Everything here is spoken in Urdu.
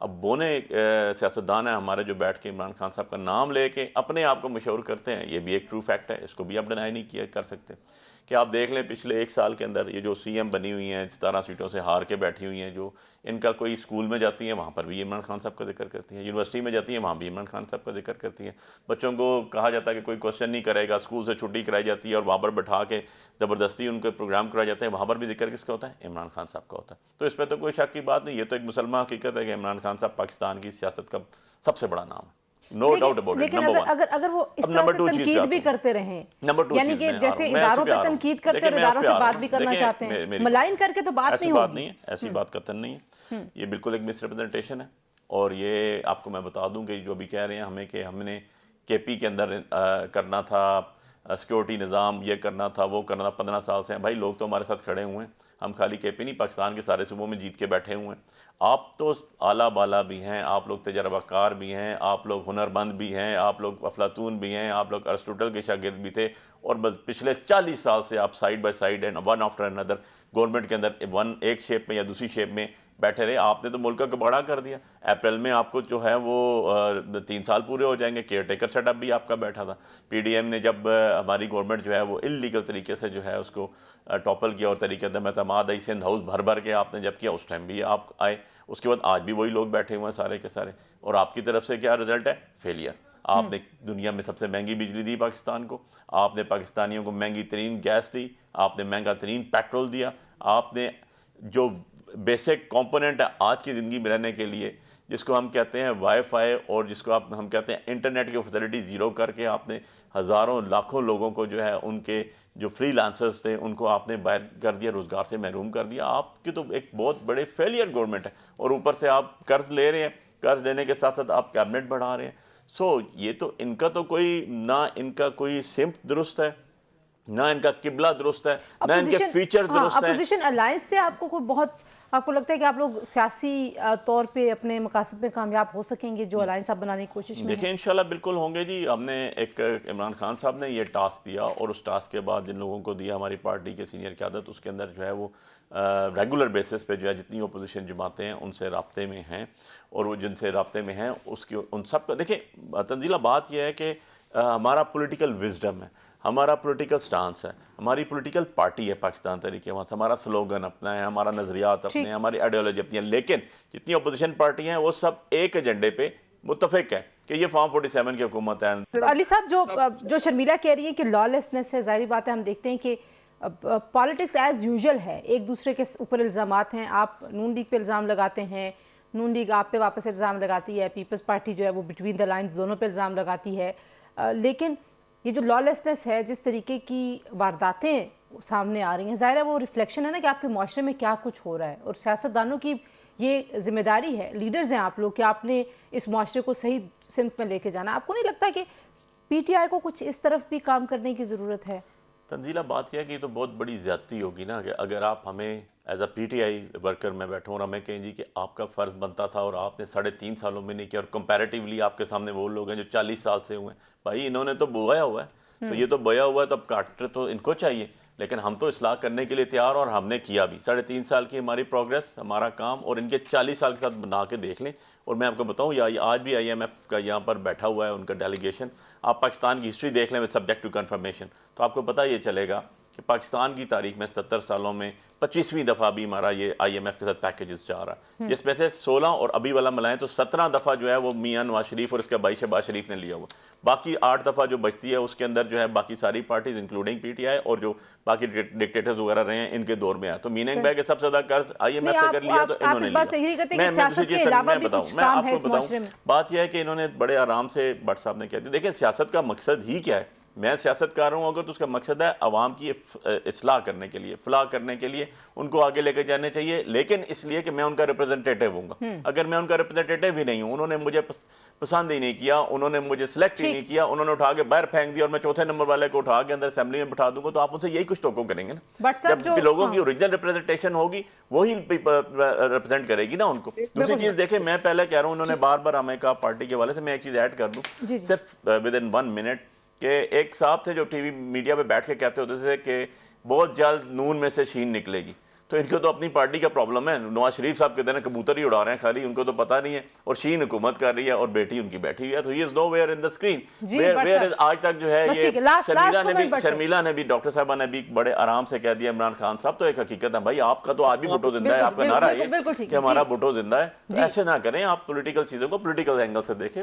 اب بونے سیاستدان ہیں ہمارے جو بیٹھ کے عمران خان صاحب کا نام لے کے اپنے آپ کو مشہور کرتے ہیں، یہ بھی ایک ٹرو فیکٹ ہے، اس کو بھی آپ ڈینائی نہیں کر سکتے کہ آپ دیکھ لیں پچھلے 1 سال کے اندر یہ جو سی ایم بنی ہوئی ہیں 17 سیٹوں سے ہار کے بیٹھی ہوئی ہیں، جو ان کا کوئی اسکول میں جاتی ہیں وہاں پر بھی عمران خان صاحب کا ذکر کرتی ہیں، یونیورسٹی میں جاتی ہیں وہاں بھی عمران خان صاحب کا ذکر کرتی ہیں، بچوں کو کہا جاتا ہے کہ کوئی کوشچن نہیں کرے گا، اسکول سے چھٹی کرائی جاتی ہے اور وہاں پر بٹھا کے زبردستی ان کے پروگرام کرائے جاتے ہیں، وہاں پر بھی ذکر کس کا ہوتا ہے؟ عمران خان صاحب کا ہوتا ہے۔ تو اس پہ تو کوئی شک کی بات نہیں، یہ تو ایک مسلمان حقیقت ہے کہ عمران خان صاحب پاکستان کی سیاست کا سب سے بڑا نام ہے، نو ڈاؤٹ اباؤٹ اٹ، لیکن نمبر ون۔ اگر وہ اس طرح سے تنقید بھی کرتے رہیں، یعنی کہ جیسے اداروں پہ تنقید کرتے اور اداروں سے بات بھی کرنا چاہتے ہیں، ملائن کر کے تو بات نہیں ہوگی۔ ایسی بات قطعاً نہیں ہے، یہ بالکل ایک مس ریپرزنٹیشن ہے، اور یہ آپ کو میں بتا دوں کہ جو بھی کہہ رہے ہیں ہمیں کہ ہم نے کے پی کے اندر کرنا تھا سیکورٹی نظام، یہ کرنا تھا وہ کرنا تھا، 15 سال سے ہیں بھائی، لوگ تو ہمارے ساتھ کھڑے ہوئے ہیں، ہم خالی کے پی نہیں پاکستان کے سارے صوبوں میں جیت کے بیٹھے ہوئے ہیں، آپ تو اعلیٰ بالا بھی ہیں، آپ لوگ تجربہ کار بھی ہیں، آپ لوگ ہنرمند بھی ہیں، آپ لوگ افلاطون بھی ہیں، آپ لوگ ارسطوٹل کے شاگرد بھی تھے، اور بس پچھلے 40 سال سے آپ side by side and one after another government کے اندر ایک شیپ میں یا دوسری شیپ میں بیٹھے رہے، آپ نے تو ملک کا بڑا کر دیا۔ اپریل میں آپ کو جو ہے وہ 3 سال پورے ہو جائیں گے، کیئر ٹیکر سیٹ اپ بھی آپ کا بیٹھا تھا، پی ڈی ایم نے جب ہماری گورنمنٹ جو ہے وہ انلیگل طریقے سے جو ہے اس کو ٹاپل کیا اور طریقے عدم اعتماد آئی، سندھ ہاؤس بھر بھر کے آپ نے جب کیا، اس ٹائم بھی آپ آئے، اس کے بعد آج بھی وہی لوگ بیٹھے ہوئے ہیں سارے کے سارے، اور آپ کی طرف سے کیا رزلٹ ہے؟ فیلئر۔ آپ نے دنیا میں سب سے مہنگی بجلی دی پاکستان کو، آپ نے پاکستانیوں کو مہنگی ترین گیس دی، آپ نے مہنگا ترین پیٹرول دیا، آپ نے جو بیسک کمپوننٹ ہے آج کی زندگی میں رہنے کے لیے، جس کو ہم کہتے ہیں وائی فائی اور جس کو ہم کہتے ہیں انٹرنیٹ کی فیسلٹی زیرو کر کے، آپ نے ہزاروں لاکھوں لوگوں کو جو ہے ان کے جو فری لانسرز تھے ان کو آپ نے باہر کر دیا، روزگار سے محروم کر دیا۔ آپ کی تو ایک بہت بڑے فیلئر گورنمنٹ ہے، اور اوپر سے آپ قرض لے رہے ہیں، قرض لینے کے ساتھ ساتھ آپ کیبنٹ بڑھا رہے ہیں۔ یہ تو ان کا تو کوئی نہ ان کا کوئی سمت درست ہے، نہ ان کا قبلہ درست ہے، نہ ان کے فیچر درست ہیں۔ اپوزیشن الائنس سے آپ کو کوئی بہت، آپ کو لگتا ہے کہ آپ لوگ سیاسی طور پہ اپنے مقاصد میں کامیاب ہو سکیں گے جو الائنس آپ بنانے کی کوشش میں دیکھیں انشاءاللہ بالکل ہوں گے جی۔ ہم نے ایک عمران خان صاحب نے یہ ٹاسک دیا، اور اس ٹاسک کے بعد جن لوگوں کو دیا ہماری پارٹی کے سینئر قیادت، اس کے اندر جو ہے وہ ریگولر بیسس پہ جو ہے جتنی اپوزیشن جماعتیں ہیں ان سے رابطے میں ہیں، اور وہ جن سے رابطے میں ہیں اس کی ان سب کا دیکھیں تنزیلہ بات یہ ہے کہ ہمارا پولیٹیکل وزڈم ہے، ہمارا پولیٹیکل سٹانس ہے، ہماری پولیٹیکل پارٹی ہے پاکستان تحریک انصاف، ہمارا سلوگن اپنا ہے، ہمارا نظریات اپنے ہیں، ہماری آئیڈیالوجی اپنی ہے، لیکن جتنی اپوزیشن پارٹی ہیں وہ سب ایک ایجنڈے پہ متفق ہے کہ یہ فارم 47 کی حکومت ہے۔ علی صاحب جو شرمیلا کہہ رہی ہے کہ لا لیسنس ہے، ظاہری بات ہے ہم دیکھتے ہیں کہ پالیٹکس ایز یوزول ہے، ایک دوسرے کے اوپر الزامات ہیں، آپ نون لیگ پہ الزام لگاتے ہیں، نون لیگ آپ پہ واپس الزام لگاتی ہے، پیپلز پارٹی جو ہے وہ بٹوین دا لائنز دونوں پہ الزام لگاتی ہے، لیکن یہ جو لا لیسنس ہے، جس طریقے کی وارداتیں سامنے آ رہی ہیں، ظاہر ہے وہ ریفلیکشن ہے نا کہ آپ کے معاشرے میں کیا کچھ ہو رہا ہے، اور سیاستدانوں کی یہ ذمہ داری ہے، لیڈرز ہیں آپ لوگ، کہ آپ نے اس معاشرے کو صحیح سمت میں لے کے جانا۔ آپ کو نہیں لگتا کہ پی ٹی آئی کو کچھ اس طرف بھی کام کرنے کی ضرورت ہے؟ تنزیلہ بات یہ ہے کہ یہ تو بہت بڑی زیادتی ہوگی نا، کہ اگر آپ ہمیں as a P T I worker میں بیٹھوں اور ہمیں کہیں جی کہ آپ کا فرض بنتا تھا اور آپ نے 3.5 سالوں میں نہیں کیا، اور کمپیریٹیولی آپ کے سامنے وہ لوگ ہیں جو 40 سال سے ہوئے ہیں، بھائی انہوں نے تو بویا ہوا ہے، تو یہ تو بویا ہوا ہے، تو اب کاٹر تو ان کو چاہیے، لیکن ہم تو اصلاح کرنے کے لیے تیار، اور ہم نے کیا بھی 3.5 سال کی ہماری پروگریس، ہمارا کام، اور ان کے 40 سال کے ساتھ بنا کے دیکھ لیں۔ اور میں آپ کو بتاؤں آج بھی آئی ایم ایف کا یہاں پر بیٹھا ہوا ہے ان کا ڈیلیگیشن، آپ پاکستان کی ہسٹری دیکھ لیں with subject to confirmation، تو آپ کو پتہ یہ چلے گا کہ پاکستان کی تاریخ میں 77 سالوں میں 25ویں دفعہ بھی ہمارا یہ آئی ایم ایف کے ساتھ پیکیجز جا رہا ہے، جس میں سے 16 اور ابھی والا ملائیں تو 17 دفعہ جو ہے وہ میاں نواز شریف اور اس کے بھائی شہباز شریف نے لیا ہوا، باقی 8 دفعہ جو بچتی ہے اس کے اندر جو ہے باقی ساری parties including P T I اور جو باقی ڈکٹیٹرز وغیرہ رہے ہیں ان کے دور میں ہے، تو میننگ ہے کہ سب سے زیادہ قرض آئی ایم ایف سے کر لیا تو انہوں نے لیا۔ بتاؤں بات یہ ہے کہ انہوں نے بڑے آرام سے بٹ صاحب نے کہہ دیا، دیکھیں سیاست کا مقصد ہی کیا ہے، میں سیاست کر رہا ہوں اگر تو اس کا مقصد ہے عوام کی اصلاح کرنے کے لیے، فلاح کرنے کے لیے، ان کو آگے لے کے جانے چاہیے، لیکن اس لیے کہ میں ان کا ریپرزنٹیٹیو ہوں گا۔ اگر میں ان کا ریپرزنٹیٹیو ہی نہیں ہوں، انہوں نے مجھے پسند ہی نہیں کیا، انہوں نے مجھے سلیکٹ ہی نہیں کیا، انہوں نے اٹھا کے باہر پھینک دیا، اور میں چوتھے نمبر والے کو اٹھا کے اندر اسمبلی میں بٹھا دوں گا، تو آپ ان سے یہی کچھ توقع کریں گے نا۔ جب لوگوں کی اوریجنل ریپرزنٹیشن ہوگی وہی ریپرزینٹ کرے گی نا ان کو۔ دوسری چیز دیکھیں، میں پہلے کہہ رہا ہوں، انہوں نے بار بار ہمیں کہا پارٹی کے حوالے سے، میں ایک چیز ایڈ کر دوں صرف within 1 minute، کہ ایک صاحب تھے جو ٹی وی میڈیا پہ بیٹھ کے کہتے ہوتے تھے کہ بہت جلد نون میں سے شین نکلے گی، تو ان کو تو اپنی پارٹی کا پرابلم ہے. نواز شریف صاحب کہتے ہیں کبوتر ہی اڑا رہے ہیں خالی, ان کو تو پتہ نہیں ہے, اور شین حکومت کر رہی ہے اور بیٹی ان کی بیٹھی ہوئی ہے. تو ہی از know where in the screen. آج تک جو ہے یہ شرمیلا نے بھی, ڈاکٹر صاحبہ نے بھی بڑے آرام سے کہہ دیا عمران خان صاحب تو ایک حقیقت ہے بھائی, آپ کا تو آج بھی بھٹو زندہ ہے, آپ کا نعرہ ہے کہ ہمارا بھٹو زندہ ہے. تو ایسے نہ کریں آپ, پولیٹیکل چیزوں کو پولیٹیکل اینگل سے دیکھیں.